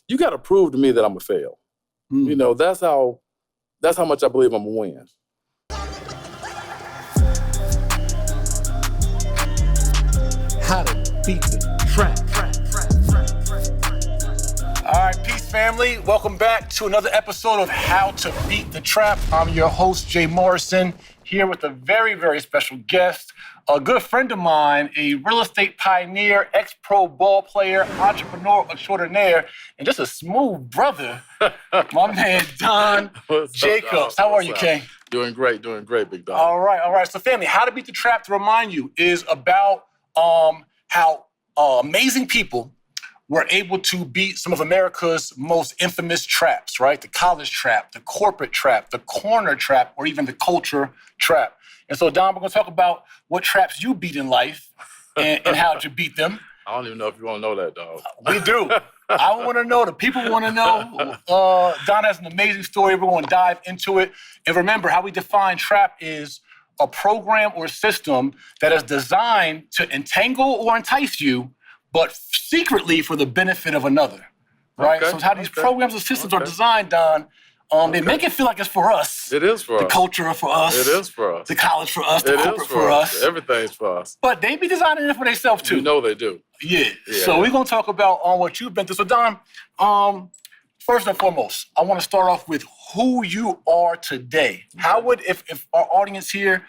you got to prove to me that I'm going to fail. You know, that's how much I believe I'm going to win. How to beat the trap. All right, peace, family. Welcome back to another episode of How to Beat the Trap. I'm your host, Jay Morrison, here with a very, very special guest, a good friend of mine, a real estate pioneer, ex-pro ball player, entrepreneur extraordinaire, and just a smooth brother, my man, Don Jacobs. How are you, King? Doing great, big dog. All right. So, family, How to Beat the Trap, to remind you, is about how amazing people were able to beat some of America's most infamous traps, right? The college trap, the corporate trap, the corner trap, or even the culture trap. And so, Don, we're going to talk about what traps you beat in life and how to beat them. I don't even know if you want to know that, dog. We do. I want to know. The people want to know. Don has an amazing story. We're going to dive into it. And remember, how we define trap is a program or system that is designed to entangle or entice you, but secretly for the benefit of another, right? So how these programs and systems are designed, Don, they make it feel like it's for us. It is for us. The culture for us. It is for us. The college for us. The corporate for us. Everything's for us. But they be designing it for themselves too. You know they do. Yeah. So we're going to talk about what you've been through. So, Don, first and foremost, I want to start off with who you are today. How would, if our audience here,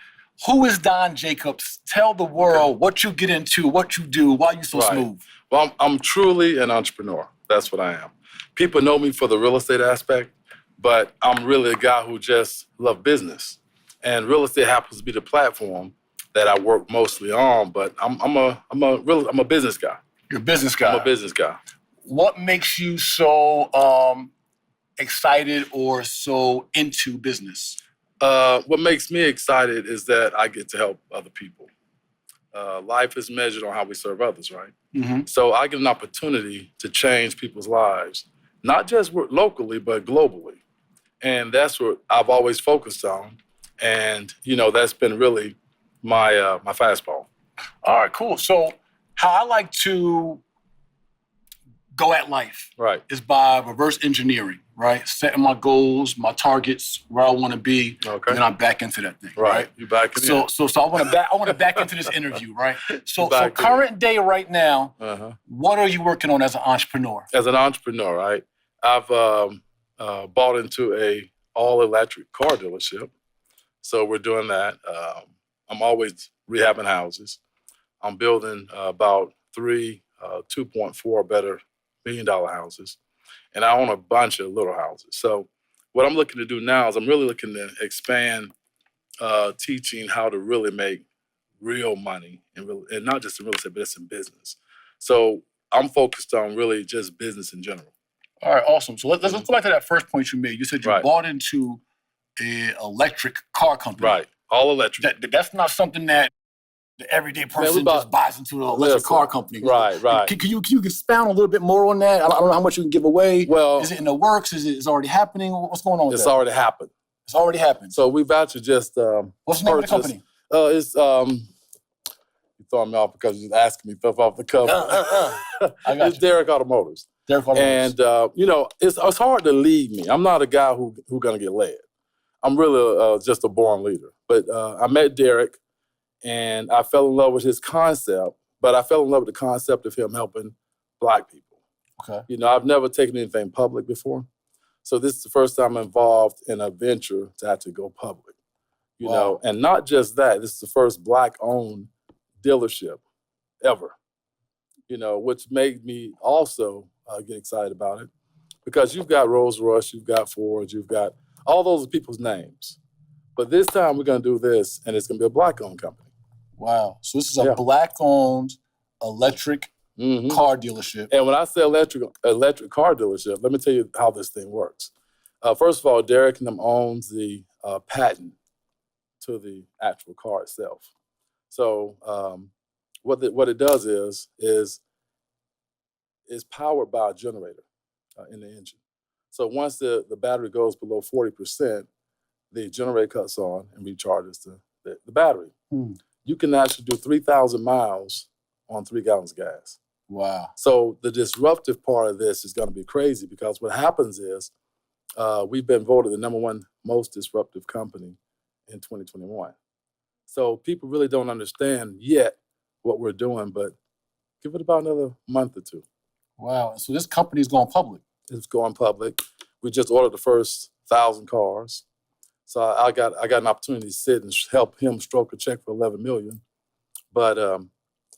who is Don Jacobs? Tell the world what you get into, what you do, why you so smooth. Well, I'm truly an entrepreneur. That's what I am. People know me for the real estate aspect, but I'm really a guy who just loves business. And real estate happens to be the platform that I work mostly on, but I'm a business guy. You're a business guy. I'm a business guy. What makes you so excited or so into business? What makes me excited is that I get to help other people. Life is measured on how we serve others, right? Mm-hmm. So I get an opportunity to change people's lives, not just locally, but globally. And that's what I've always focused on. And, you know, that's been really my fastball. All right, cool. So how I like to go at life is by reverse engineering, right? Setting my goals, my targets, where I want to be, and then I'm back into that thing, right? You back in. So I want to back into this interview, right? So current day right now, what are you working on as an entrepreneur? As an entrepreneur, right? I've bought into a all-electric car dealership. So we're doing that. I'm always rehabbing houses. I'm building about 3 2.4 better $1 million houses. And I own a bunch of little houses. So what I'm looking to do now is I'm really looking to expand teaching how to really make real money, and not just in real estate, but it's in business. So I'm focused on really just business in general. All right, awesome. So let's go back to that first point you made. You said you bought into an electric car company. Right, all electric. That's not something that the everyday person just buys into an electric car company. Right. Can you expound a little bit more on that? I don't know how much you can give away. Well, is it in the works? Is it already happening? What's going on with that? It's already happened. It's already happened. So we've actually just what's the name of the company? It's you throwing me off because you're asking me stuff off the cuff. It's Derek Automotives. Derek Automotives. And you know, it's hard to lead me. I'm not a guy who's gonna get led. I'm really just a born leader. But I met Derek, and I fell in love with his concept. But I fell in love with the concept of him helping Black people. Okay. You know, I've never taken anything public before, so this is the first time I'm involved in a venture to have to go public. You know, and not just that. This is the first Black-owned dealership ever. You know, which made me also get excited about it, because you've got Rolls-Royce, you've got Ford, you've got all those people's names. But this time we're going to do this, and it's going to be a Black-owned company. Wow. So this is a Black-owned electric car dealership. And when I say electric car dealership, let me tell you how this thing works. First of all, Derek and them owns the patent to the actual car itself. So what it does is powered by a generator in the engine. So once the battery goes below 40%, the generator cuts on and recharges the battery. You can actually do 3,000 miles on 3 gallons of gas. Wow. So the disruptive part of this is going to be crazy because what happens is we've been voted the #1 most disruptive company in 2021. So people really don't understand yet what we're doing, but give it about another month or two. Wow. So this company is going public. It's going public. We just ordered the first 1,000 cars. So I got an opportunity to sit and help him stroke a check for $11 million. But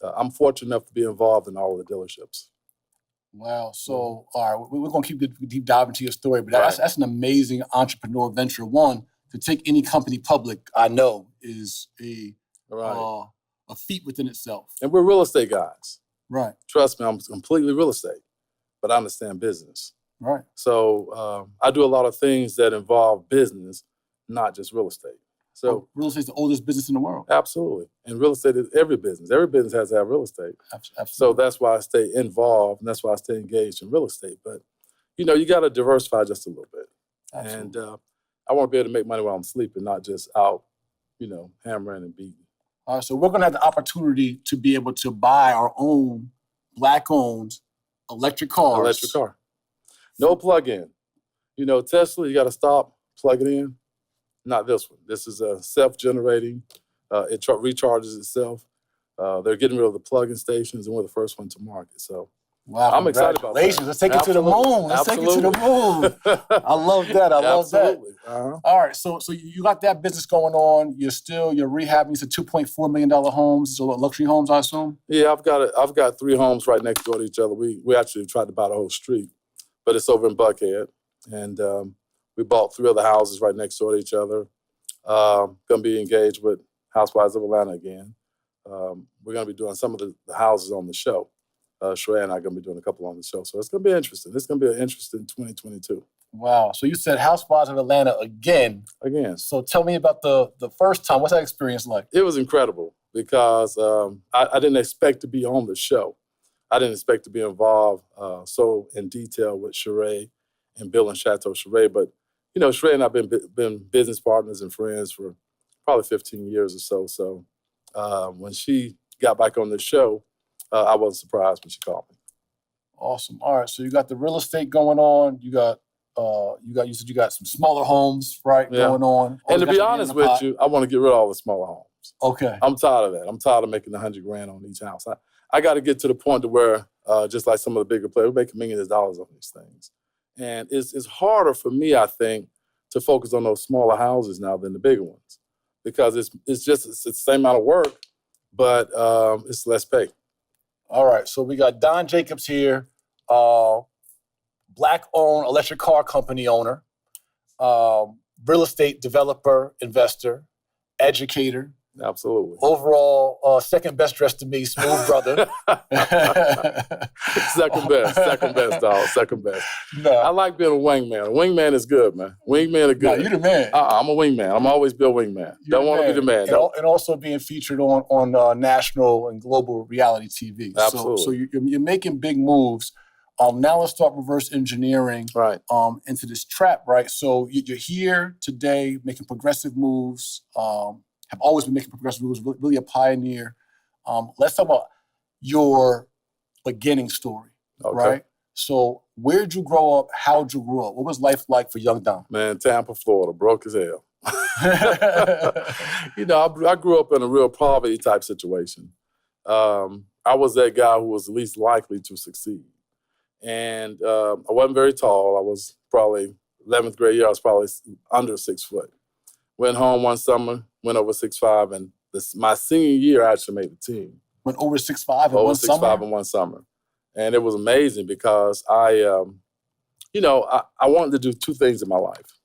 I'm fortunate enough to be involved in all of the dealerships. Wow. So, all right, we're going to keep deep diving into your story, but Right. that's an amazing entrepreneur venture. One, to take any company public, I know, is a feat within itself. And we're real estate guys. Right. Trust me, I'm completely real estate, but I understand business. Right. So I do a lot of things that involve business, not just real estate. So real estate is the oldest business in the world. Absolutely. And real estate is every business. Every business has to have real estate. Absolutely. So that's why I stay involved, and that's why I stay engaged in real estate. But, you got to diversify just a little bit. Absolutely. And I want to be able to make money while I'm sleeping, not just out, hammering and beating. All right, so we're going to have the opportunity to be able to buy our own Black-owned electric cars. Electric car. No plug-in. Tesla, you got to stop, plug it in. Not this one. This is a self-generating. It recharges itself. They're getting rid of the plug-in stations, and we're the first one to market. So wow, I'm excited about that. Congratulations. Let's take it to the moon. Let's take it to the moon. I love that. I love that. Uh-huh. All right, so you got that business going on. You're rehabbing. It's a $2.4 million homes. So luxury homes, I assume? Yeah, I've got 3 homes right next door to each other. We actually tried to buy the whole street, but it's over in Buckhead. And we bought 3 other houses right next door to each other. Going to be engaged with Housewives of Atlanta again. We're going to be doing some of the houses on the show. Sheree and I are going to be doing a couple on the show. So it's going to be interesting. It's going to be an interesting 2022. Wow. So you said Housewives of Atlanta again. Again. So tell me about the first time. What's that experience like? It was incredible because I didn't expect to be on the show. I didn't expect to be involved so in detail with Sheree and Bill and Chateau Sheree. But, Sheree and I have been business partners and friends for probably 15 years or so. So when she got back on the show, I wasn't surprised when she called me. Awesome. All right. So you got the real estate going on. You said you got some smaller homes, right, going on. And to be honest with you, I want to get rid of all the smaller homes. Okay. I'm tired of that. I'm tired of making $100,000 on each house. I got to get to the point to where, just like some of the bigger players, we're making millions of dollars on these things. And it's harder for me, I think, to focus on those smaller houses now than the bigger ones, because it's the same amount of work, but it's less pay. All right. So we got Don Jacobs here, Black-owned electric car company owner, real estate developer, investor, educator. Absolutely. Overall, second best dressed to me, smooth brother. Second best, dog. Second best. No. I like being a wingman. A wingman is good, man. Wingman are good. No, you the man. I'm a wingman. I'm always be a wingman. Don't want to be the man. And also being featured on national and global reality TV. Absolutely. So you're making big moves. Now let's start reverse engineering into this trap, right? So you're here today making progressive moves. Have always been making progressive moves, really a pioneer. Let's talk about your beginning story, right? So where'd you grow up? How'd you grow up? What was life like for young Don? Man, Tampa, Florida, broke as hell. I grew up in a real poverty type situation. I was that guy who was least likely to succeed. And I wasn't very tall. I was probably 11th grade year, I was probably under 6 foot. Went home one summer, went over 6'5", and my senior year I actually made the team. Went over 6'5" in one summer? Over 6'5" in one summer. And it was amazing because I wanted to do 2 things in my life.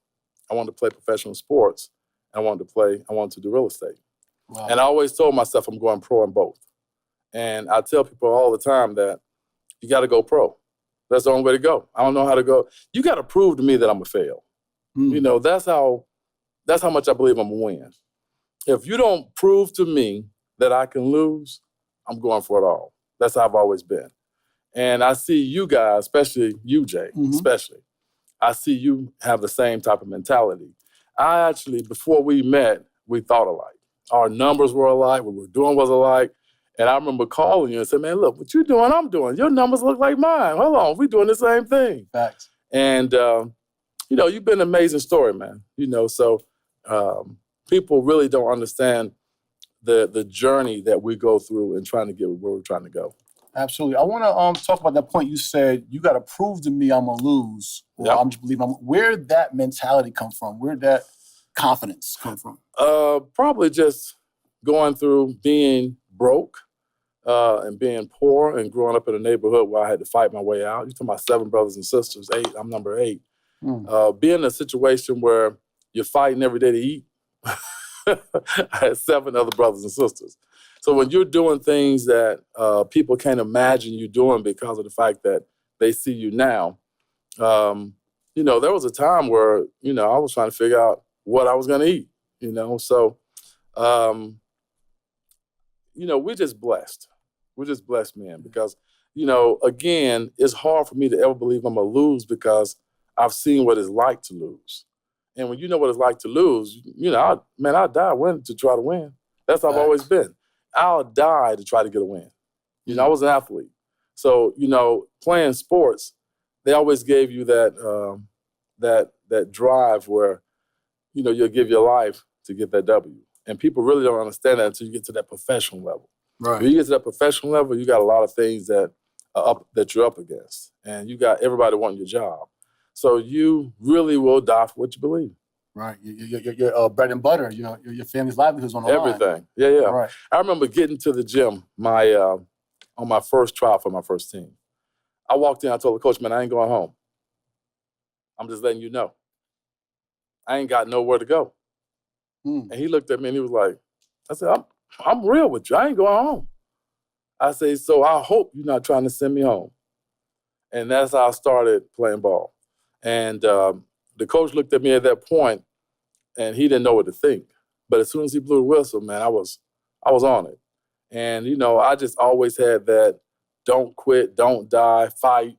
I wanted to play professional sports, and I wanted to do real estate. Wow. And I always told myself I'm going pro in both. And I tell people all the time that you got to go pro. That's the only way to go. I don't know how to go. You got to prove to me that I'm a fail. That's how much I believe I'm a win. If you don't prove to me that I can lose, I'm going for it all. That's how I've always been. And I see you guys, especially you, Jay, I see you have the same type of mentality. I actually, before we met, we thought alike. Our numbers were alike. What we were doing was alike. And I remember calling you and saying, man, look, what you doing, I'm doing. Your numbers look like mine. Hold on, we doing the same thing. Facts. And, you've been an amazing story, man. So people really don't understand the journey that we go through in trying to get where we're trying to go. Absolutely. I want to talk about that point you said, you got to prove to me I'm going to lose, or I'm just believing where'd that mentality come from? Where'd that confidence come from? Probably just going through being broke and being poor and growing up in a neighborhood where I had to fight my way out. You're talking about 7 brothers and sisters, 8, I'm number 8. Being in a situation where you're fighting every day to eat. I had 7 other brothers and sisters. So when you're doing things that people can't imagine you doing because of the fact that they see you now, there was a time where, I was trying to figure out what I was going to eat, So, we're just blessed. We're just blessed, man, because, again, it's hard for me to ever believe I'm going to lose because I've seen what it's like to lose. And when you know what it's like to lose, I'll die to try to win. That's how I've always been. I'll die to try to get a win. I was an athlete. So, playing sports, they always gave you that drive where, you'll give your life to get that W. And people really don't understand that until you get to that professional level. Right. When you get to that professional level, you got a lot of things that you're up against. And you got everybody wanting your job. So you really will die for what you believe. Right. Your bread and butter, your family's livelihood's on the line. Everything. Yeah. Right. I remember getting to the gym on my first trial for my first team. I walked in, I told the coach, man, I ain't going home. I'm just letting you know. I ain't got nowhere to go. And he looked at me and he was like, I said, I'm real with you. I ain't going home. I say, so I hope you're not trying to send me home. And that's how I started playing ball. And the coach looked at me at that point and he didn't know what to think. But as soon as he blew the whistle, man, I was on it. And, I just always had that don't quit, don't die, fight,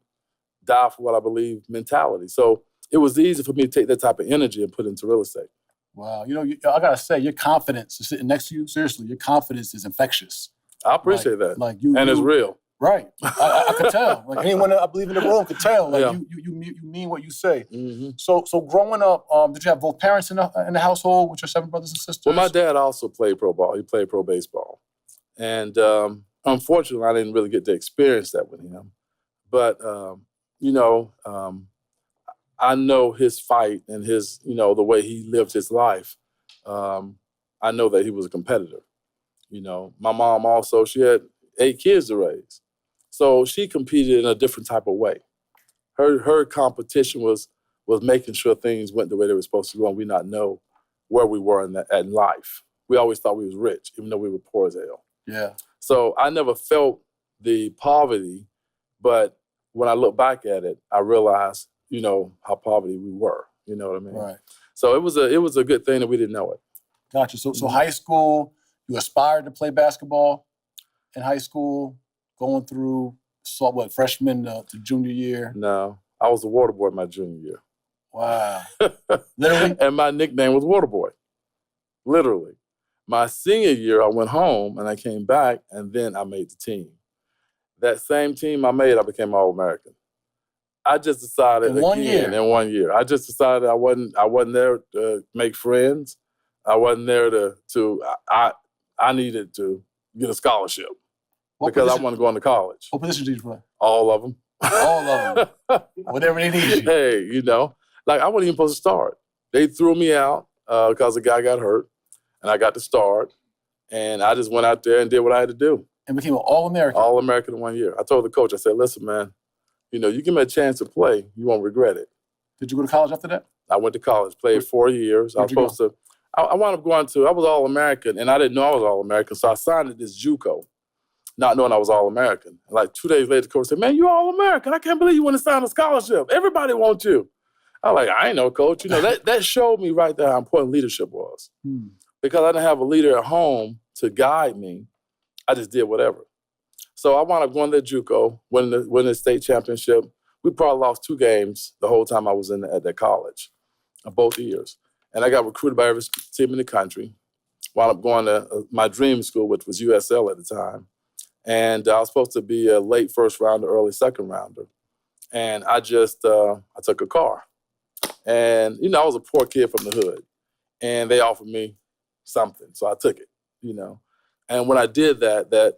die for what I believe mentality. So it was easy for me to take that type of energy and put it into real estate. Wow. I got to say, your confidence is sitting next to you. Seriously, your confidence is infectious. I appreciate that. And it's real. Right. I could tell. Like anyone that I believe in the room could tell. Like you mean what you say. Mm-hmm. So growing up, did you have both parents in the household with your 7 brothers and sisters? Well, my dad also played pro ball. He played pro baseball. And unfortunately, I didn't really get to experience that with him. But, I know his fight and his, the way he lived his life. I know that he was a competitor. My mom also, she had 8 kids to raise. So she competed in a different type of way. Her competition was making sure things went the way they were supposed to go and we not know where we were in life. We always thought we was rich, even though we were poor as hell. Yeah. So I never felt the poverty, but when I look back at it, I realized, how poverty we were. You know what I mean? Right. So it was a good thing that we didn't know it. Gotcha. So high school, you aspired to play basketball in high school, going through freshman to junior year? No, I was a water boy my junior year. Wow. Literally? And my nickname was Water Boy. Literally. My senior year, I went home and I came back and then I made the team. That same team I made, I became All-American. I just decided in 1 year. In 1 year. I just decided I wasn't there to make friends. I wasn't there I needed to get a scholarship because I wanted to go into college. What position did you play? All of them. All of them. Whatever they needed. Hey, I wasn't even supposed to start. They threw me out because the guy got hurt, and I got to start, and I just went out there and did what I had to do. And became an All-American? All-American in 1 year. I told the coach, I said, listen, man, you give me a chance to play, you won't regret it. Did you go to college after that? I went to college, played 4 years. I wound up I was All-American, and I didn't know I was All-American, so I signed at this JUCO, not knowing I was All-American. Like 2 days later, the coach said, man, you're All-American. I can't believe you want to sign a scholarship. Everybody wants you. I was like, I ain't know, coach. That showed me right there how important leadership was. Because I didn't have a leader at home to guide me, I just did whatever. So I wound up going to JUCO, winning the state championship. We probably lost 2 games the whole time I was at that college, both years. And I got recruited by every team in the country. Wound up going to my dream school, which was USL at the time. And I was supposed to be a late first rounder, early second rounder. And I just, I took a car. And, you know, I was a poor kid from the hood. And they offered me something. So I took it, you know. And when I did that, that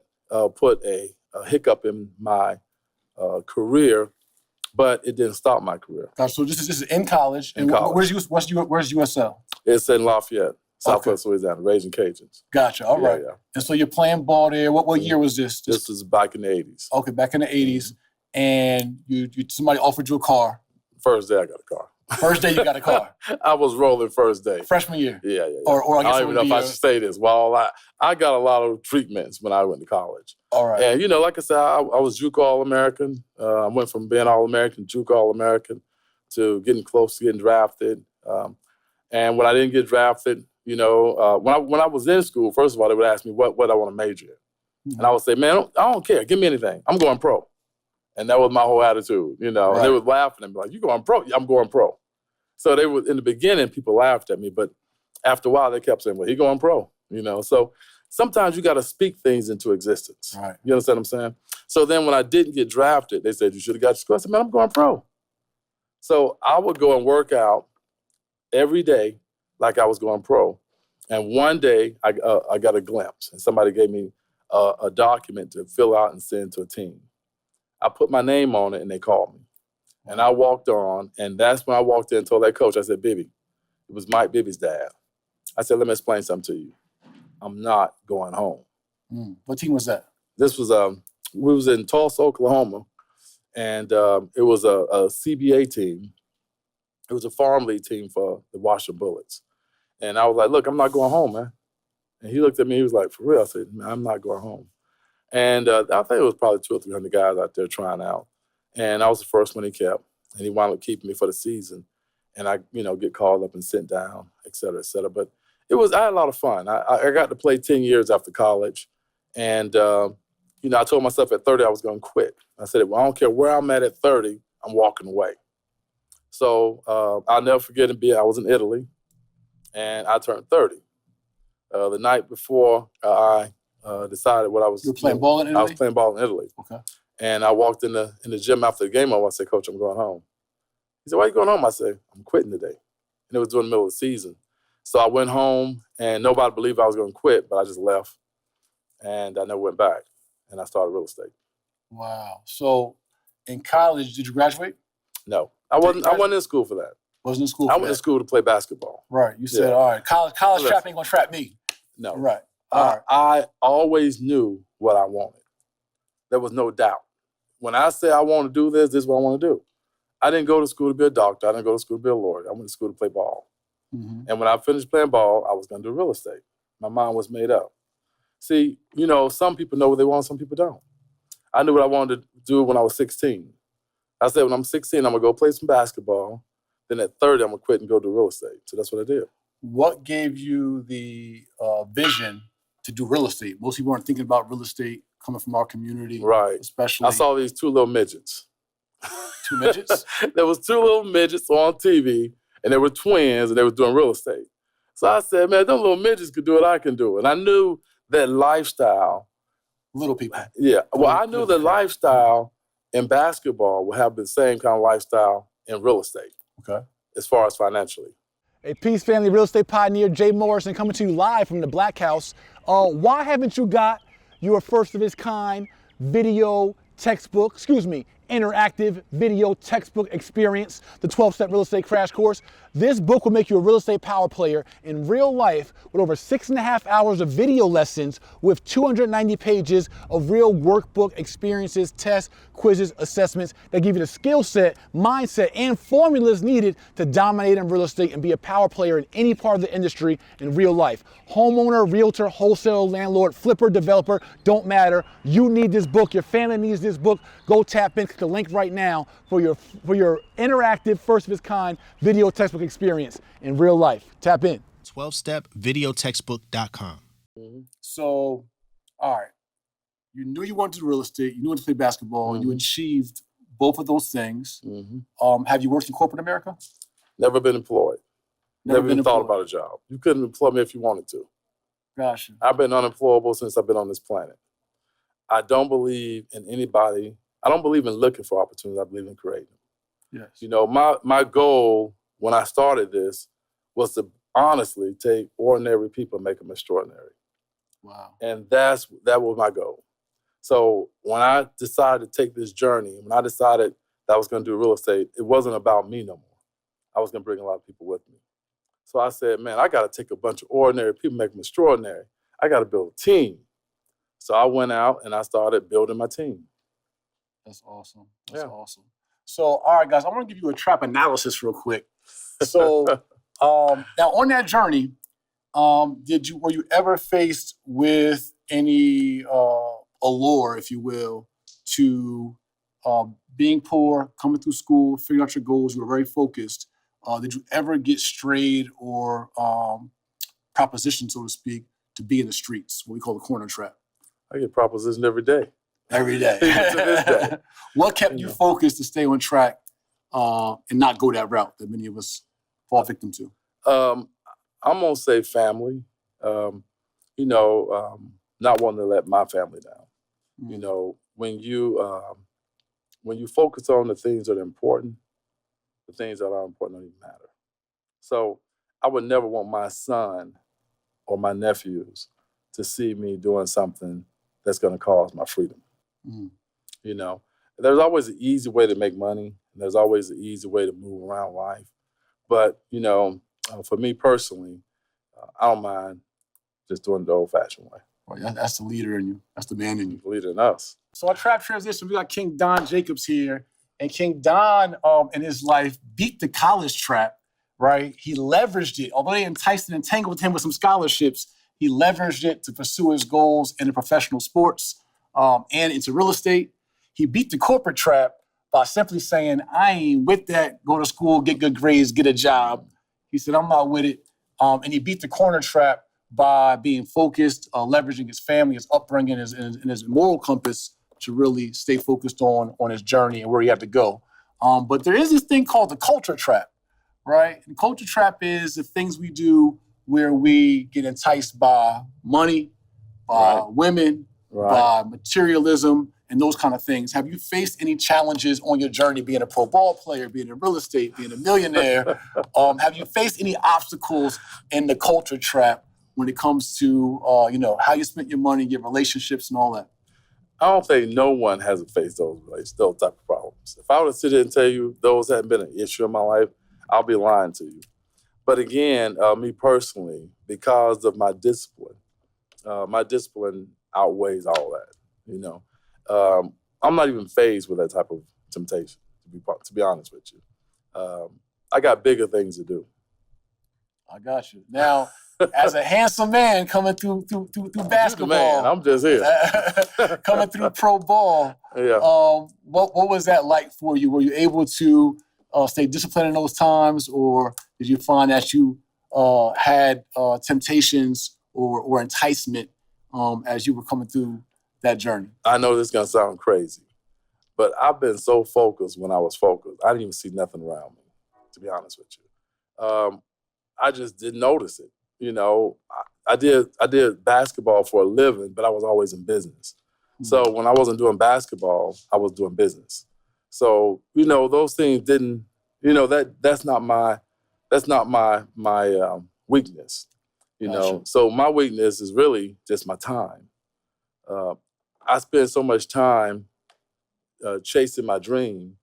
put a hiccup in my career, but it didn't stop my career. Gotcha. So this is in college. In college. Where's USL? It's in Lafayette, Southwest Louisiana, Raising Cajuns. Gotcha. All right. Yeah. And so you're playing ball there. What year was this? This was back in the 80s. Okay, back in the 80s. And you somebody offered you a car. First day I got a car. First day you got a car. I was rolling first day. Freshman year. Yeah. Or I guess I don't even know if I should say this. Well, I got a lot of treatments when I went to college. All right. And, you know, like I said, I was JUCO All-American. I went from being All-American, JUCO All-American, to getting close to getting drafted. And when I didn't get drafted, you know, when I was in school, first of all, they would ask me what I want to major in. And I would say, man, I don't care. Give me anything. I'm going pro. And that was my whole attitude, you know. Right. And they would laugh and be like, you going pro? I'm going pro. So they would, in the beginning, people laughed at me. But after a while, they kept saying, well, he going pro, you know. So sometimes you got to speak things into existence. Right. You understand what I'm saying? So then when I didn't get drafted, they said, you should have got your school. I said, man, I'm going pro. So I would go and work out every day like I was going pro. And one day I got a glimpse, and somebody gave me a document to fill out and send to a team. I put my name on it, and they called me. And I walked on, and that's when I walked in and told that coach, I said, Bibby, it was Mike Bibby's dad. I said, let me explain something to you. I'm not going home. What team was that? This was, we was in Tulsa, Oklahoma, and it was a CBA team. It was a farm league team for the Washington Bullets. And I was like, look, I'm not going home, man. And he looked at me, he was like, for real? I said, man, I'm not going home. And I think it was probably 200 or 300 guys out there trying out. And I was the first one he kept. And he wound up keeping me for the season. And I, you know, get called up and sent down, et cetera, et cetera. But I had a lot of fun. I got to play 10 years after college. And, you know, I told myself at 30 I was going to quit. I said, well, I don't care where I'm at 30, I'm walking away. So I'll never forget I was in Italy, and I turned 30. The night before I decided what I was. You were playing ball in Italy? I was playing ball in Italy. Okay. And I walked in the gym after the game. I said, Coach, I'm going home. He said, why are you going home? I said, I'm quitting today. And it was during the middle of the season. So I went home, and nobody believed I was going to quit, but I just left. And I never went back. And I started real estate. Wow. So in college, did you graduate? No. I wasn't in school for that. Wasn't in school for I went to school to play basketball. Right. You said, all right, college trap ain't going to trap me. No. Right. I always knew what I wanted. There was no doubt. When I say I want to do this is what I want to do. I didn't go to school to be a doctor. I didn't go to school to be a lawyer. I went to school to play ball. Mm-hmm. And when I finished playing ball, I was going to do real estate. My mind was made up. See, you know, some people know what they want, some people don't. I knew what I wanted to do when I was 16. I said, when I'm 16, I'm going to go play some basketball. Then at 30, I'm going to quit and go do real estate. So that's what I did. What gave you the vision to do real estate? Most people aren't thinking about real estate coming from our community. Right. Especially. I saw these two little midgets. Two midgets? There was two little midgets on TV, and they were twins, and they were doing real estate. So I said, man, them little midgets could do what I can do. And I knew that lifestyle. Little people. Yeah. Well, I knew the lifestyle in basketball would have the same kind of lifestyle in real estate. Okay. As far as financially. Hey, Peace Family, real estate pioneer Jay Morrison coming to you live from the Black House. Why haven't you got your first of its kind video textbook, interactive video textbook experience, the 12-step real estate crash course? This book will make you a real estate power player in real life with over 6.5 hours of video lessons with 290 pages of real workbook experiences, tests, quizzes, assessments that give you the skill set, mindset, and formulas needed to dominate in real estate and be a power player in any part of the industry in real life. Homeowner, realtor, wholesaler, landlord, flipper, developer, don't matter. You need this book. Your family needs this book. Go tap in, click the link right now for your interactive, first of its kind video textbook experience in real life. Tap in. 12stepvideotextbook.com. Mm-hmm. So, all right. You knew you wanted to do real estate. You knew to play basketball. Mm-hmm. You achieved both of those things. Mm-hmm. Have you worked in corporate America? Never been employed. Never even thought about a job. You couldn't employ me if you wanted to. Gotcha. I've been unemployable since I've been on this planet. I don't believe in anybody. I don't believe in looking for opportunities. I believe in creating them. Yes. You know, my goal when I started this was to honestly take ordinary people and make them extraordinary. Wow. And that was my goal. So when I decided to take this journey, when I decided that I was going to do real estate, it wasn't about me no more. I was going to bring a lot of people with me. So I said, man, I got to take a bunch of ordinary people, make them extraordinary. I got to build a team. So I went out and I started building my team. That's awesome. That's awesome. So, all right, guys, I want to give you a trap analysis real quick. So now on that journey, were you ever faced with any allure, if you will, to being poor, coming through school, figuring out your goals, you were very focused. Did you ever get strayed or propositioned, so to speak, to be in the streets, what we call the corner trap? I get propositioned every day. Every day. Even to this day. What kept you focused to stay on track and not go that route that many of us fall victim to? I'm going to say family. Not wanting to let my family down. Mm-hmm. You know, when you focus on the things that are important, the things that are important don't even matter. So I would never want my son or my nephews to see me doing something that's going to cause my freedom. Mm. You know, there's always an easy way to make money. And there's always an easy way to move around life. But, for me personally, I don't mind just doing it the old-fashioned way. Well, that's the leader in you. That's the man in you. The leader in us. So our trap transition, we got King Don Jacobs here. And King Don, in his life, beat the college trap, right? He leveraged it. Although they enticed and entangled him with some scholarships, he leveraged it to pursue his goals in the professional sports and into real estate. He beat the corporate trap by simply saying, I ain't with that. Go to school, get good grades, get a job. He said, I'm not with it. And he beat the corner trap by being focused, leveraging his family, his upbringing, and his moral compass to really stay focused on his journey and where he had to go. But there is this thing called the culture trap, right? And the culture trap is the things we do where we get enticed by money, by women, by materialism, and those kind of things. Have you faced any challenges on your journey being a pro ball player, being in real estate, being a millionaire? Have you faced any obstacles in the culture trap when it comes to, how you spent your money, your relationships, and all that? I don't think no one hasn't faced those type of problems. If I were to sit here and tell you those hadn't been an issue in my life, I'll be lying to you. But again, me personally, because of my discipline outweighs all that, I'm not even fazed with that type of temptation, to be honest with you. I got bigger things to do. I got you. Now, as a handsome man coming through basketball. Man, I'm just here. Coming through pro ball. Yeah. What was that like for you? Were you able to stay disciplined in those times, or did you find that you had temptations or enticement as you were coming through that journey? I know this is going to sound crazy, but I've been so focused when I was focused. I didn't even see nothing around me, to be honest with you. I just didn't notice it. I did basketball for a living, but I was always in business. Mm-hmm. So when I wasn't doing basketball, I was doing business. So, those things didn't, that's not my weakness, Gotcha. So my weakness is really just my time. I spend so much time chasing my dream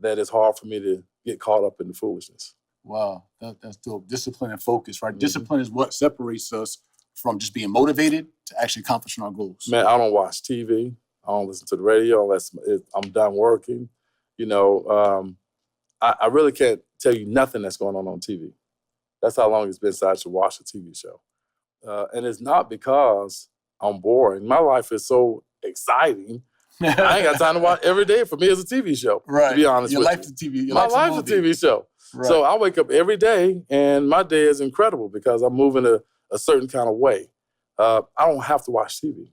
that it's hard for me to get caught up in the foolishness. Wow, that's dope. Discipline and focus, right? Mm-hmm. Discipline is what separates us from just being motivated to actually accomplishing our goals. Man, I don't watch TV. I don't listen to the radio unless I'm done working. I really can't tell you nothing that's going on TV. That's how long it's been since I should watch a TV show. And it's not because I'm boring. My life is so exciting. I ain't got time to watch every day. For me, it's a TV show, right. To be honest Your with life you. Is TV. My life's a TV show. Right. So I wake up every day, and my day is incredible because I'm moving a certain kind of way. I don't have to watch TV.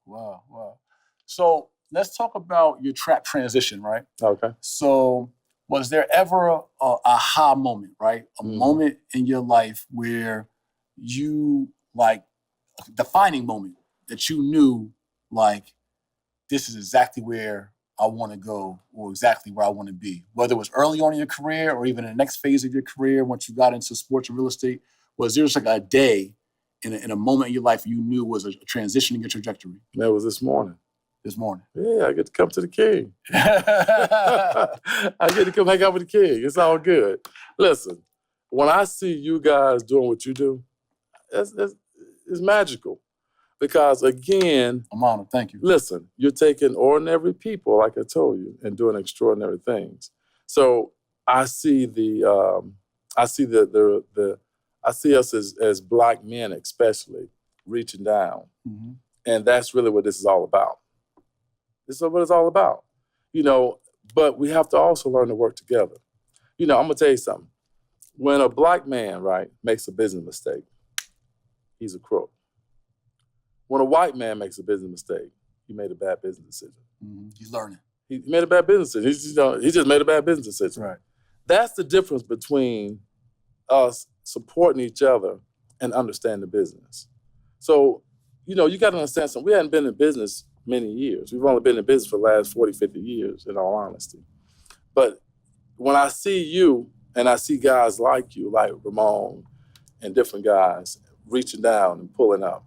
Wow. So let's talk about your trap transition, right? Okay. So was there ever a aha moment, right? A moment in your life where you, a defining moment that you knew, this is exactly where I want to go or exactly where I want to be? Whether it was early on in your career or even in the next phase of your career, once you got into sports and real estate, was there just like a day in a moment in your life you knew was a transition in your trajectory? That was this morning. This morning. Yeah, I get to come to the king. I get to come hang out with the king. It's all good. Listen, when I see you guys doing what you do, it's magical. Because again, I'm honored. Thank you. listen, you're taking ordinary people, like I told you, and doing extraordinary things. So I see I see us as Black men, especially reaching down, Mm-hmm. and that's really what this is all about. This is what it's all about, you know. But we have to also learn to work together. You know, I'm gonna tell you something. When a Black man, right, makes a business mistake, he's a crook. When a white man makes a business mistake, he made a bad business decision. Mm-hmm. He's learning. He made a bad business decision. He just made a bad business decision. Right. That's the difference between us supporting each other and understanding the business. So, you know, you got to understand something. We hadn't been in business many years. We've only been in business for the last 40, 50 years, in all honesty. But when I see you and I see guys like you, like Ramon and different guys reaching down and pulling up,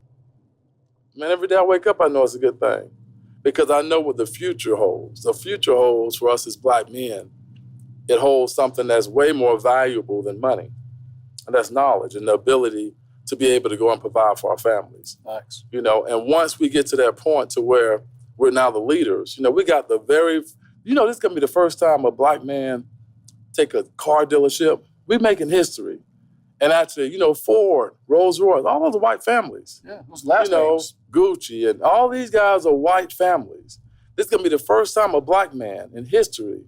man, every day I wake up, I know it's a good thing because I know what the future holds. The future holds for us as Black men, it holds something that's way more valuable than money, and that's knowledge and the ability to be able to go and provide for our families. Thanks. You know, and once we get to that point to where we're now the leaders, you know, we got this is gonna be the first time a Black man take a car dealership. We're making history. And actually, you know, Ford, Rolls-Royce, all of the white families. Yeah, those last you know, names. Gucci, and all these guys are white families. This is gonna be the first time a Black man in history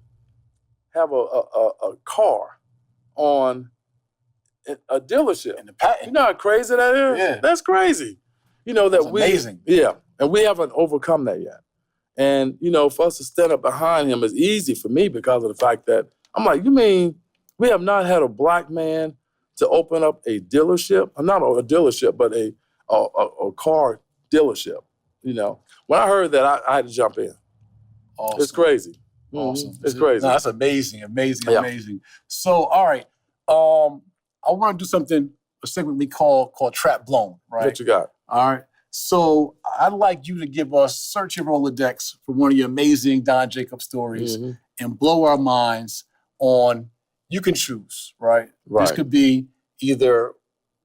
have a car on a dealership. And the patent. You know how crazy that is? Yeah. That's crazy. You know, that That's amazing. Yeah, and we haven't overcome that yet. And, you know, for us to stand up behind him is easy for me because of the fact that, I'm like, you mean we have not had a Black man to open up a dealership? Not a dealership, but a car dealership, you know? When I heard that, I had to jump in. Awesome. It's crazy. Awesome. Mm-hmm. It's crazy. No, that's amazing, amazing, Yeah. amazing. So, all right. I want to do something, a segment we call Trap Blown, right? What you got? All right. So I'd like you to give us, search your Rolodex for one of your amazing Don Jacobs stories Mhm. and blow our minds on, you can choose, right? This Right. could be either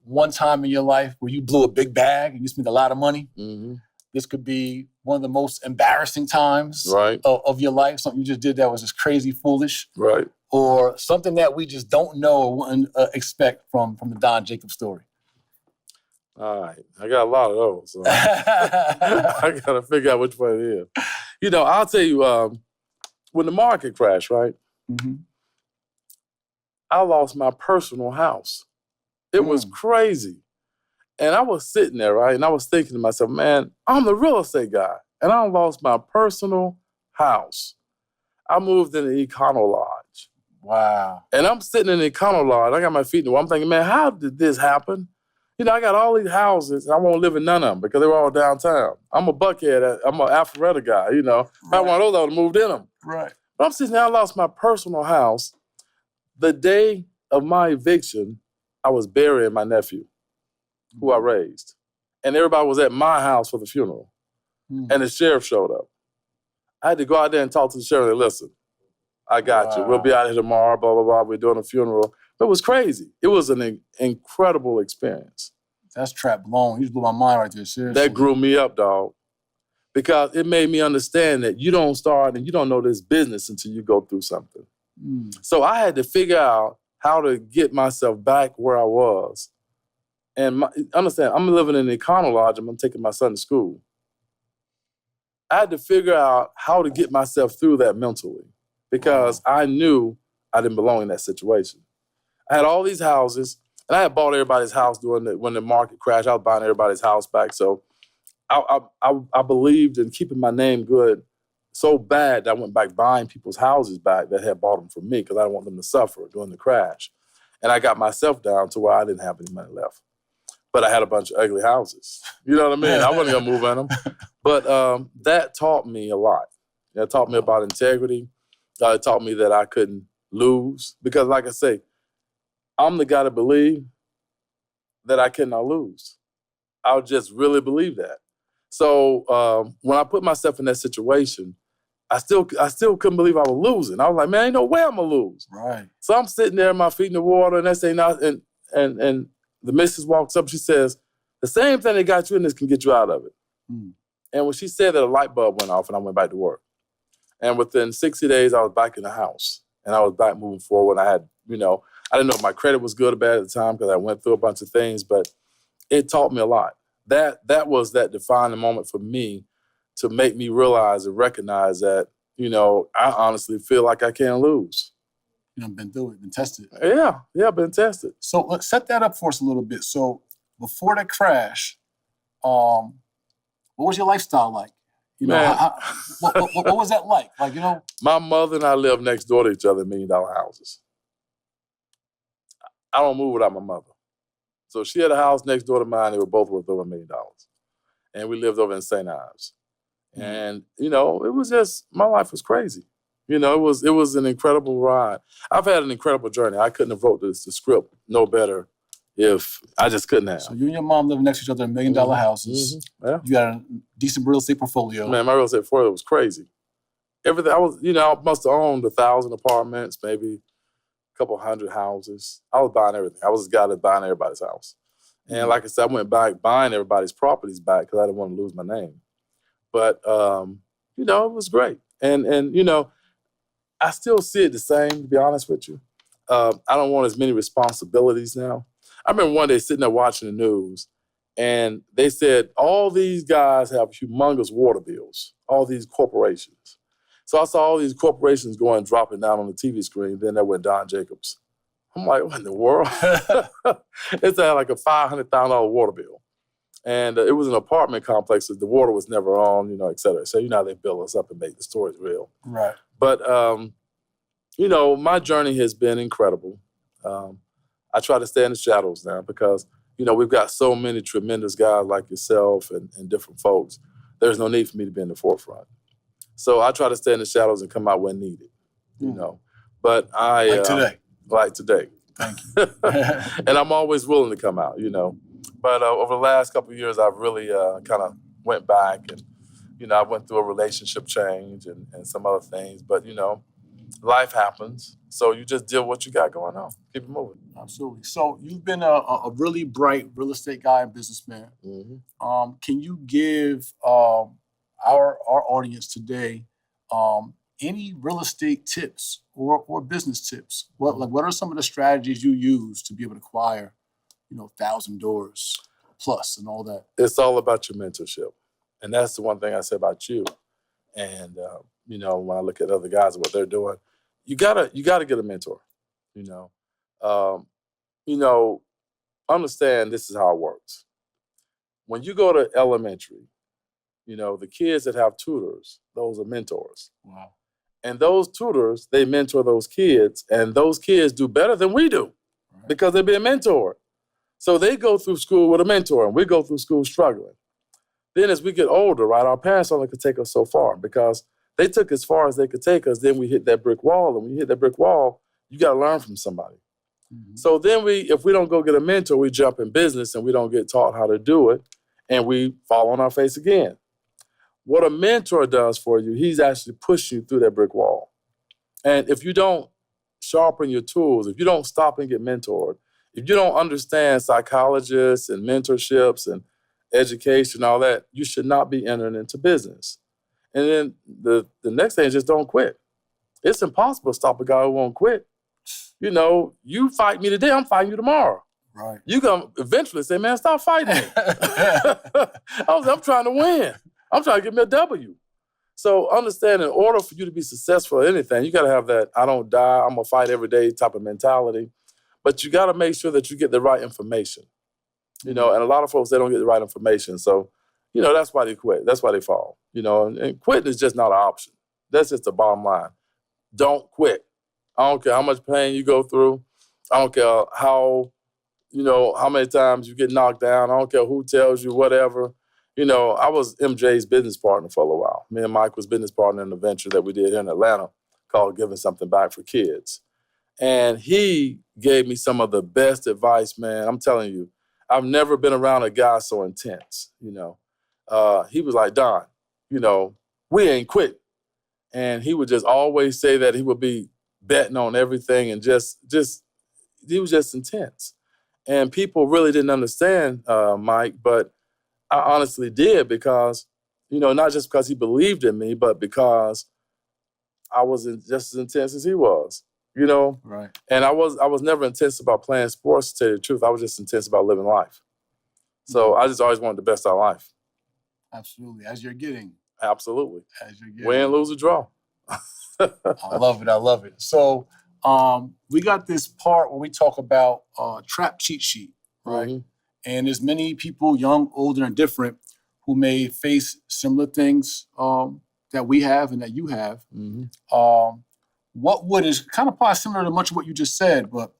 one time in your life where you blew a big bag and you spent a lot of money. Mm-hmm. This could be one of the most embarrassing times Right. of your life, something you just did that was just crazy foolish, Right. or something that we just don't know or wouldn't expect from the Don Jacobs story. All right. I got a lot of those. So I got to figure out which one it is. You know, I'll tell you, when the market crashed, right, Mhm. I lost my personal house. It was crazy. And I was sitting there, right, and I was thinking to myself, man, I'm the real estate guy, and I lost my personal house. I moved in the Econo Lodge. Wow. And I'm sitting in the Econo Lodge. I got my feet in the wall. I'm thinking, man, how did this happen? You know, I got all these houses, and I won't live in none of them because they were all downtown. I'm a Buckhead. I'm an Alpharetta guy, you know. If I had one of those, I would have moved in them. Right. But I'm sitting there, I lost my personal house. The day of my eviction, I was burying my nephew, who I raised. And everybody was at my house for the funeral. And the sheriff showed up. I had to go out there and talk to the sheriff and say, listen, I got you. We'll be out here tomorrow, blah, blah, blah. We're doing a funeral. But it was crazy. It was an incredible experience. That's Trap Blown. You just blew my mind right there, seriously. That grew me up, dog. Because it made me understand that you don't start and you don't know this business until you go through something. So I had to figure out how to get myself back where I was. And understand, I'm living in the Econo Lodge. I'm taking my son to school. I had to figure out how to get myself through that mentally because I knew I didn't belong in that situation. I had all these houses, and I had bought everybody's house when the market crashed. I was buying everybody's house back. So I believed in keeping my name good so bad that I went back buying people's houses back that had bought them from me because I didn't want them to suffer during the crash. And I got myself down to where I didn't have any money left. but I had a bunch of ugly houses. You know what I mean? I wasn't gonna move in them. But that taught me a lot. It taught me about integrity. It taught me that I couldn't lose. Because like I say, I'm the guy to believe that I cannot lose. I just really believe that. So when I put myself in that situation, I still couldn't believe I was losing. I was like, man, ain't no way I'm gonna lose. Right. So I'm sitting there, my feet in the water, and that's ain't not, and the missus walks up, she says, the same thing that got you in this can get you out of it. Mm. And when she said that, a light bulb went off and I went back to work. And within 60 days, I was back in the house and I was back moving forward. I had, I didn't know if my credit was good or bad at the time because I went through a bunch of things, but it taught me a lot. That was that defining moment for me to make me realize and recognize that, I honestly feel like I can't lose. Been through it, been tested. Yeah, been tested. So let's set that up for us a little bit. So before the crash, what was your lifestyle like? What was that like? My mother and I lived next door to each other in $1 million houses. I don't move without my mother. So she had a house next door to mine. They were both worth over $1 million. And we lived over in St. Ives. And, it was just, my life was crazy. It was an incredible ride. I've had an incredible journey. I couldn't have wrote the script no better if I just couldn't have. So you and your mom living next to each other in $1 million houses. Yeah. You got a decent real estate portfolio. Man, my real estate portfolio was crazy. Everything, I must have owned 1,000 apartments, maybe a couple hundred houses. I was buying everything. I was the guy that buying everybody's house. And like I said, I went back buying everybody's properties back because I didn't want to lose my name. But, it was great. And I still see it the same, to be honest with you. I don't want as many responsibilities now. I remember one day sitting there watching the news, and they said all these guys have humongous water bills, all these corporations. So I saw all these corporations going dropping down on the TV screen. Then there went Don Jacobs. I'm like, what in the world? It's like a $500,000 water bill. And it was an apartment complex that the water was never on, et cetera. So, how they build us up and make the stories real. Right. But, my journey has been incredible. I try to stay in the shadows now because, we've got so many tremendous guys like yourself and different folks. There's no need for me to be in the forefront. So I try to stay in the shadows and come out when needed, But I... Like today. Thank you. And I'm always willing to come out, But over the last couple of years, I've really kind of went back and, I went through a relationship change and some other things. But, life happens. So you just deal with what you got going on. Keep it moving. Absolutely. So you've been a really bright real estate guy and businessman. Mm-hmm. Can you give our audience today any real estate tips or business tips? What are some of the strategies you use to be able to acquire, 1,000 doors plus and all that? It's all about your mentorship. And that's the one thing I say about you. And, when I look at other guys and what they're doing, you gotta get a mentor, understand this is how it works. When you go to elementary, the kids that have tutors, those are mentors. Wow. And those tutors, they mentor those kids, and those kids do better than we do because they're being mentored. So they go through school with a mentor, and we go through school struggling. Then as we get older, right, our parents only could take us so far because they took as far as they could take us. Then we hit that brick wall, and when you hit that brick wall, you got to learn from somebody. Mm-hmm. So then if we don't go get a mentor, we jump in business, and we don't get taught how to do it, and we fall on our face again. What a mentor does for you, he's actually pushing you through that brick wall. And if you don't sharpen your tools, if you don't stop and get mentored, if you don't understand psychologists and mentorships and education, all that, you should not be entering into business. And then the next thing is just don't quit. It's impossible to stop a guy who won't quit. You fight me today, I'm fighting you tomorrow. Right. You gonna eventually say, man, stop fighting me. I'm trying to win. I'm trying to get me a W. So understand, in order for you to be successful at anything, you got to have that I don't die, I'm going to fight every day type of mentality. But you got to make sure that you get the right information. And a lot of folks, they don't get the right information. So, that's why they quit. That's why they fall. And quitting is just not an option. That's just the bottom line. Don't quit. I don't care how much pain you go through. I don't care how you know, how many times you get knocked down. I don't care who tells you, whatever. You know, I was MJ's business partner for a little while. Me and Mike was business partner in a venture that we did here in Atlanta called Giving Something Back for Kids. And he gave me some of the best advice, man. I'm telling you, I've never been around a guy so intense, you know. He was like, Don, you know, we ain't quit. And he would just always say that he would be betting on everything and just he was just intense. And people really didn't understand Mike, but I honestly did because, you know, not just because he believed in me, but because I was just as intense as he was, you know? Right. And I was never intense about playing sports, to tell you the truth. I was just intense about living life. So I just always wanted the best out of life. Absolutely. As you're getting. Absolutely. As you're getting. Win, lose, or draw. I love it. I love it. So we got this part where we talk about trap cheat sheet, right? Mhm. And there's many people, young, older, and different, who may face similar things that we have and that you have. Mhm. What would is kind of probably similar to much of what you just said, but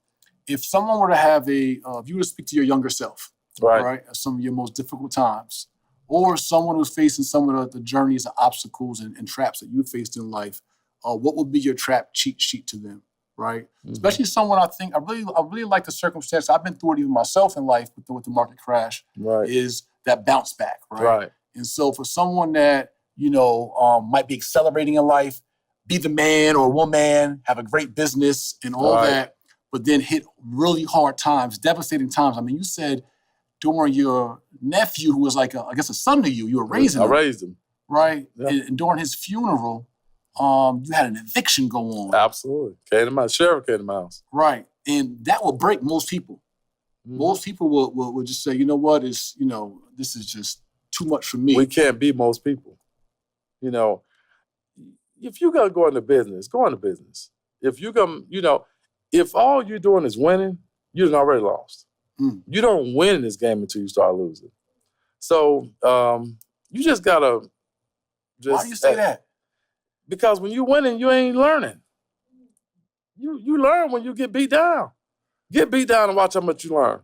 if someone were to have if you were to speak to your younger self, right, at some of your most difficult times, or someone who's facing some of the journeys, the obstacles, and traps that you faced in life, what would be your trap cheat sheet to them, right? Mhm. Especially someone I really like the circumstance. I've been through it even myself in life with the market crash. Right. Is that bounce back, right? Right. And so for someone that might be accelerating in life, be the man or woman, have a great business and all Right. that, but then hit really hard times, devastating times. I mean, you said during your nephew, who was like, I guess a son to you, you were raising I him, raised him. right? Yeah. And during his funeral, you had an eviction go on. Absolutely. Sheriff came to my house. Right. And that will break most people. Mhm. Most people will just say, you know what, this is just too much for me. We can't be most people. You know, if you gotta go into business, go into business. If you come, if all you're doing is winning, you've already lost. Mm. You don't win in this game until you start losing. So you just gotta Why do you say that? Because when you're winning, you ain't learning. You learn when you get beat down. Get beat down and watch how much you learn.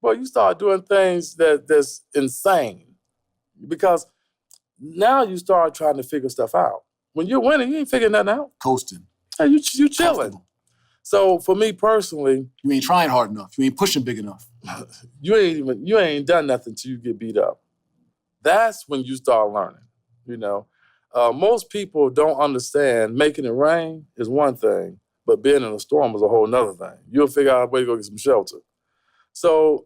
Well, you start doing things that's insane. Because now you start trying to figure stuff out. When you're winning, you ain't figuring nothing out. Coasting. Hey, you chilling. Comfortable. So for me personally, You ain't trying hard enough. You ain't pushing big enough. you ain't done nothing till you get beat up. That's when you start learning. Most people don't understand making it rain is one thing, but being in a storm is a whole nother thing. You'll figure out a way to go get some shelter. So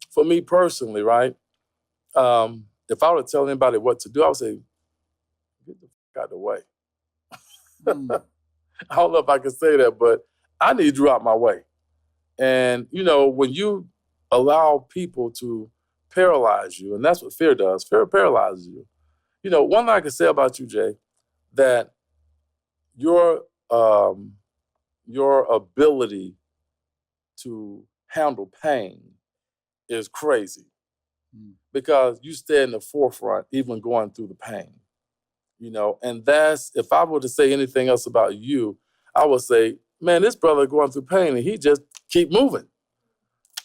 for me personally, right, if I were to tell anybody what to do, I would say, get the fuck out of the way. Mm. I don't know if I can say that, but I need you out my way. And, when you allow people to paralyze you, and that's what fear does, fear paralyzes you. One thing I can say about you, Jay, that your ability to handle pain is crazy because you stay in the forefront, even going through the pain. And that's, if I were to say anything else about you, I would say, man, this brother going through pain and he just keep moving.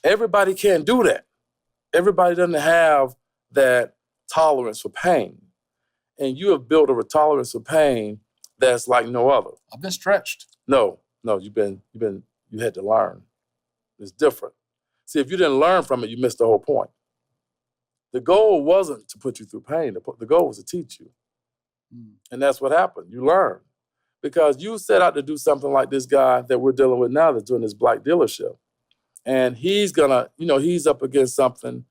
Everybody can't do that. Everybody doesn't have that tolerance for pain. And you have built a tolerance for pain that's like no other. I've been stretched. No, you had to learn. It's different. See, if you didn't learn from it, you missed the whole point. The goal wasn't to put you through pain. The goal was to teach you. And that's what happened. You learn. Because you set out to do something like this guy that we're dealing with now that's doing this black dealership. And he's he's up against something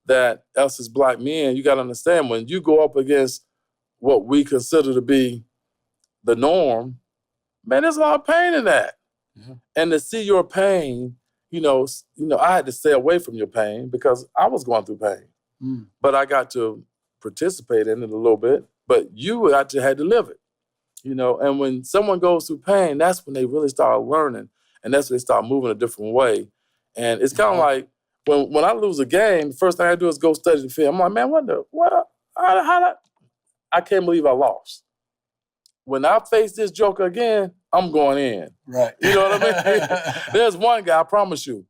that us as black men, you got to understand, when you go up against what we consider to be the norm, man, there's a lot of pain in that. Yeah. And to see your pain, I had to stay away from your pain because I was going through pain. But I got to participate in it a little bit. But you actually had to live it, And when someone goes through pain, that's when they really start learning, and that's when they start moving a different way. And it's kind of like when I lose a game, the first thing I do is go study the film. I'm like, man, I can't believe I lost. When I face this joker again, I'm going in. Right. You know what I mean? There's one guy, I promise you.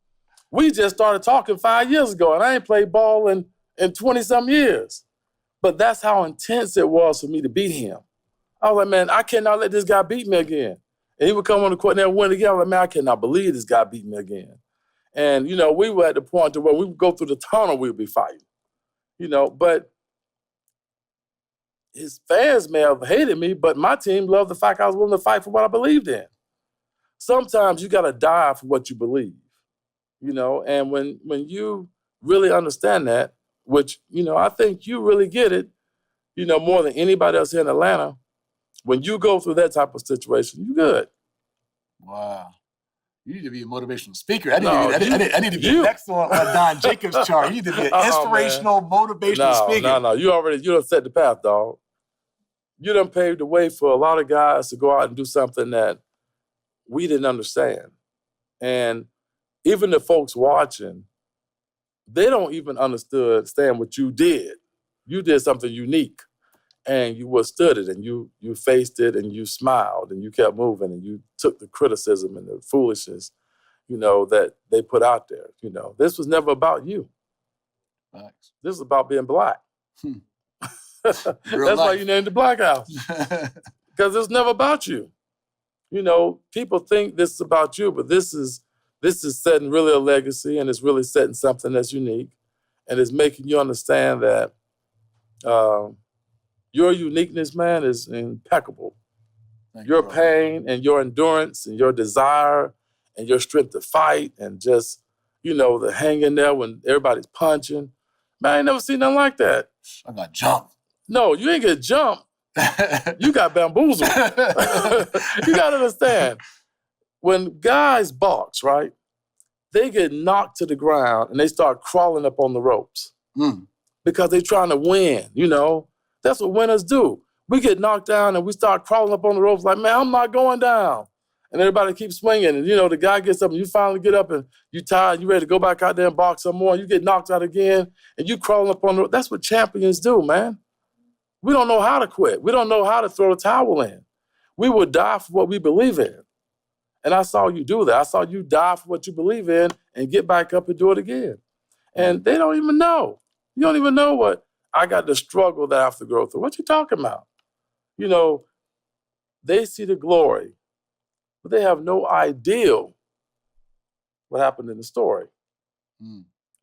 We just started talking 5 years ago, and I ain't played ball in 20-some years. But that's how intense it was for me to beat him. I was like, man, I cannot let this guy beat me again. And he would come on the court and they'd win again. I was like, man, I cannot believe this guy beat me again. And, you know, we were at the point where we would go through the tunnel, we would be fighting. You know, but his fans may have hated me, but my team loved the fact I was willing to fight for what I believed in. Sometimes you got to die for what you believe, you know, and when you really understand that, which, you know, I think you really get it, you know, more than anybody else here in Atlanta, when you go through that type of situation, you're good. Wow. You need to be a motivational speaker. I need to be next on Don Jacobs' chart. You need to be an inspirational, motivational speaker. No. You done set the path, dog. You done paved the way for a lot of guys to go out and do something that we didn't understand. And even the folks watching, they don't even understand what you did. You did something unique. And you withstood it, and you faced it, and you smiled, and you kept moving, and you took the criticism and the foolishness, you know, that they put out there. You know, this was never about you. Nice. This is about being Black. That's why you named the Black House, because it's never about you. You know, people think this is about you, but this is setting really a legacy, and it's really setting something that's unique, and it's making you understand that. Your uniqueness, man, is impeccable. Your pain and your endurance and your desire and your strength to fight and just, you know, the hang in there when everybody's punching. Man, I ain't never seen nothing like that. I got jumped. No, you ain't get jumped. You got bamboozled. You got to understand, when guys box, right, they get knocked to the ground and they start crawling up on the ropes because they're trying to win, you know. That's what winners do. We get knocked down and we start crawling up on the ropes like, man, I'm not going down. And everybody keeps swinging. And, you know, the guy gets up and you finally get up and you tired, you ready to go back out there and box some more. And you get knocked out again and you crawling up on the ropes. That's what champions do, man. We don't know how to quit. We don't know how to throw the towel in. We will die for what we believe in. And I saw you do that. I saw you die for what you believe in and get back up and do it again. And they don't even know. You don't even know what I got the struggle that I have to go through. What you talking about? You know, they see the glory, but they have no idea what happened in the story.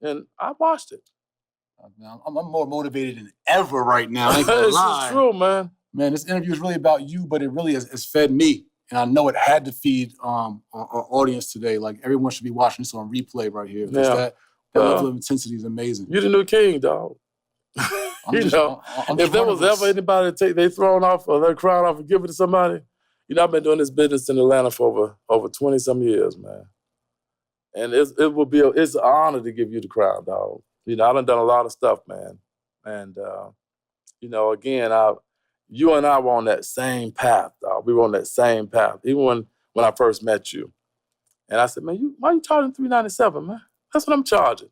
And I watched it. I'm more motivated than ever right now. I ain't gonna This lie. is true, man. Man, this interview is really about you, but it really has fed me. And I know it had to feed our audience today. Like, everyone should be watching this on replay right here. Because that level of intensity is amazing. You're the new king, dog. If there was ever anybody to take their throne off or their crown off and give it to somebody, you know, I've been doing this business in Atlanta for over 20-some years, man. And it's an honor to give you the crown, dog. You know, I done a lot of stuff, man. And, you know, again, you and I were on that same path, dog. We were on that same path, even when I first met you. And I said, man, why you charging $397, man? That's what I'm charging.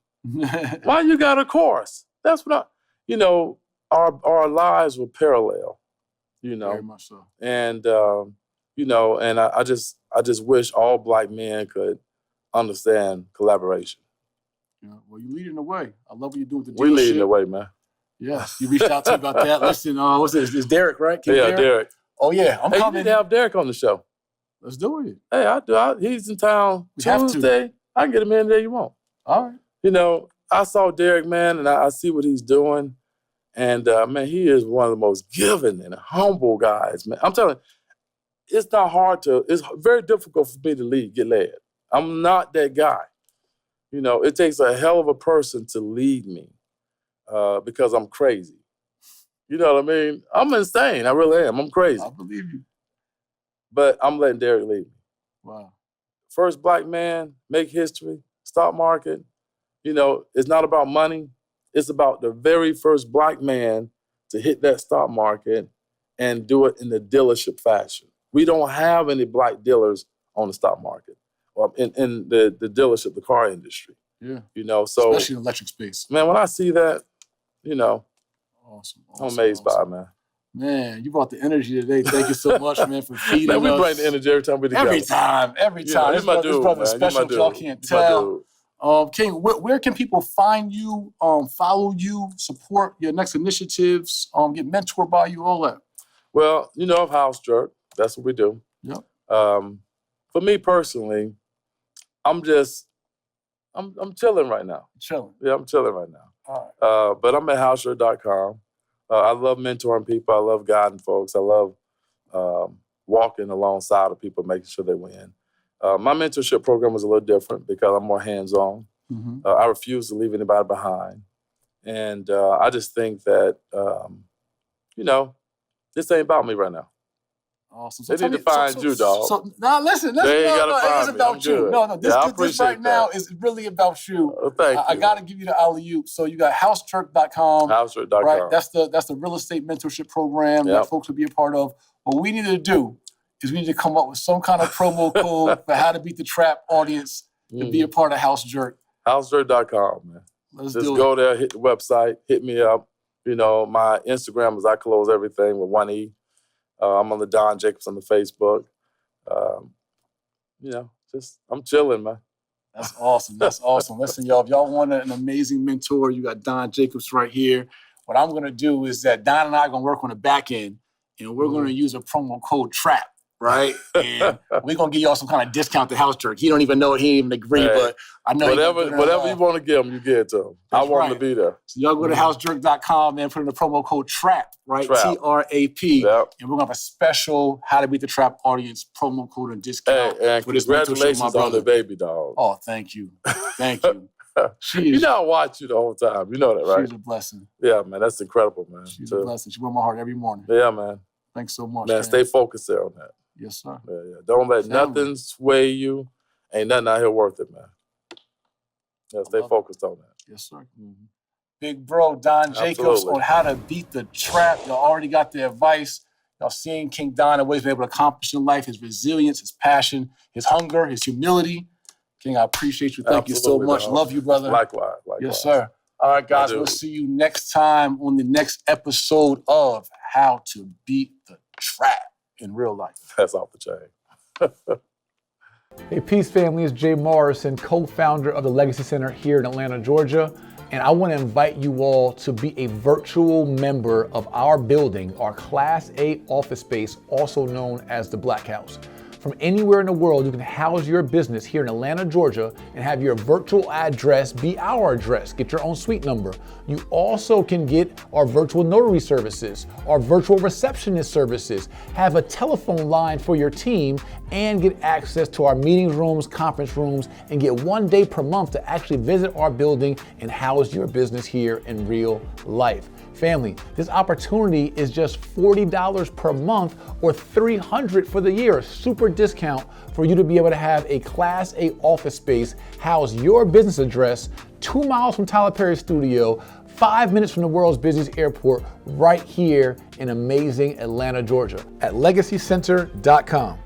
Why you got a course? That's what you know, our lives were parallel, you know. Very much so. And, you know, and I just wish all Black men could understand collaboration. Yeah, well, you're leading the way. I love what you're doing with the We're dealership. leading the way, man. Yes, you reached out to me about that. Listen, what's this? It's Derek, right? Derek. Oh, yeah, I'm coming. coming. You need to have Derek on the show. Let's do it. Hey, I do. He's in town Tuesday. I can get him in there you want. All right. You know, I saw Derek, man, and I see what he's doing. And, man, he is one of the most giving and humble guys, man. I'm telling you, it's very difficult for me to get led. I'm not that guy. You know, it takes a hell of a person to lead me because I'm crazy. You know what I mean? I'm insane. I really am. I'm crazy. I believe you. But I'm letting Derek lead me. Wow. First Black man, make history, stock market. You know, it's not about money. It's about the very first Black man to hit that stock market and do it in the dealership fashion. We don't have any Black dealers on the stock market or in the dealership, the car industry. Yeah. You know, so. Especially in the electric space. Man, when I see that, you know, awesome. I'm amazed by it, man. Man, you brought the energy today. Thank you so much, man, for feeding us. Man, we bring the energy every time we together. Every time. You know, This brother's special, y'all can't tell. King, where can people find you, follow you, support your next initiatives, get mentored by you, all that? Well, you know of HouseJerk. That's what we do. Yep. For me personally, I'm chilling right now. Chilling. Yeah, I'm chilling right now. All right. But I'm at HouseJerk.com. I love mentoring people. I love guiding folks. I love walking alongside of people, making sure they win. My mentorship program is a little different because I'm more hands-on. Mm-hmm. I refuse to leave anybody behind. And I just think that, this ain't about me right now. Awesome. They need to find you, dog. So now listen. They ain't gotta It find is me. about I'm you. good. No, this right appreciate now that. is really about you. Thank you. I got to give you the alley-oop. So you got HouseJerk.com. HouseJerk.com. Right. That's the real estate mentorship program that folks will be a part of. What we need to do is we need to come up with some kind of promo code for how to beat the trap audience to be a part of HouseJerk. HouseJerk.com, man. Let's Just do go it. there, hit the website, hit me up. My Instagram is I close everything with 1 E. I'm on the Don Jacobs on the Facebook. I'm chilling, man. That's awesome. That's awesome. Listen, y'all, if y'all want an amazing mentor, you got Don Jacobs right here. What I'm going to do is that Don and I are going to work on the back end, and we're going to use a promo code TRAP, right? And we're going to give y'all some kind of discount to HouseJerk. He don't even know it. He didn't even agree, but I know whatever you want to give him, you give it to him. I want him to be there. So y'all go to HouseJerk.com and put in the promo code TRAP, right? Trap. TRAP. Yep. And we're going to have a special How to Beat the Trap audience promo code and discount. Hey, and for this mentorship, congratulations my on the brother. baby, dog. Oh, thank you. Thank you. I watch you the whole time. You know that, right? She's a blessing. Yeah, man. That's incredible, man. She's a blessing. She won my heart every morning. Yeah, man. Thanks so much. Man, stay focused there on that. Yes, sir. Yeah. Don't let nothing sway you. Ain't nothing out here worth it, man. Yeah, stay focused on that. Yes, sir. Mm-hmm. Big bro, Don Jacobs Absolutely. on how to beat the trap. Y'all already got the advice. Y'all seeing King Don and what he's been able to accomplish in life, his resilience, his passion, his hunger, his humility. King, I appreciate you. Thank you so much. Dog. Love you, brother. Likewise. Yes, sir. All right, guys, we'll see you next time on the next episode of How to Beat the Trap in Real Life. That's off the chain. Hey, peace family, it's Jay Morrison, co-founder of the Legacy Center here in Atlanta, Georgia. And I want to invite you all to be a virtual member of our building, our Class A office space, also known as the Black House. From anywhere in the world, you can house your business here in Atlanta, Georgia, and have your virtual address be our address. Get your own suite number. You also can get our virtual notary services, our virtual receptionist services, have a telephone line for your team, and get access to our meeting rooms, conference rooms, and get 1 day per month to actually visit our building and house your business here in real life. Family, this opportunity is just $40 per month or $300 for the year, a super discount for you to be able to have a Class A office space, house your business address 2 miles from Tyler Perry's studio, 5 minutes from the world's busiest airport, right here in amazing Atlanta, Georgia, at legacycenter.com.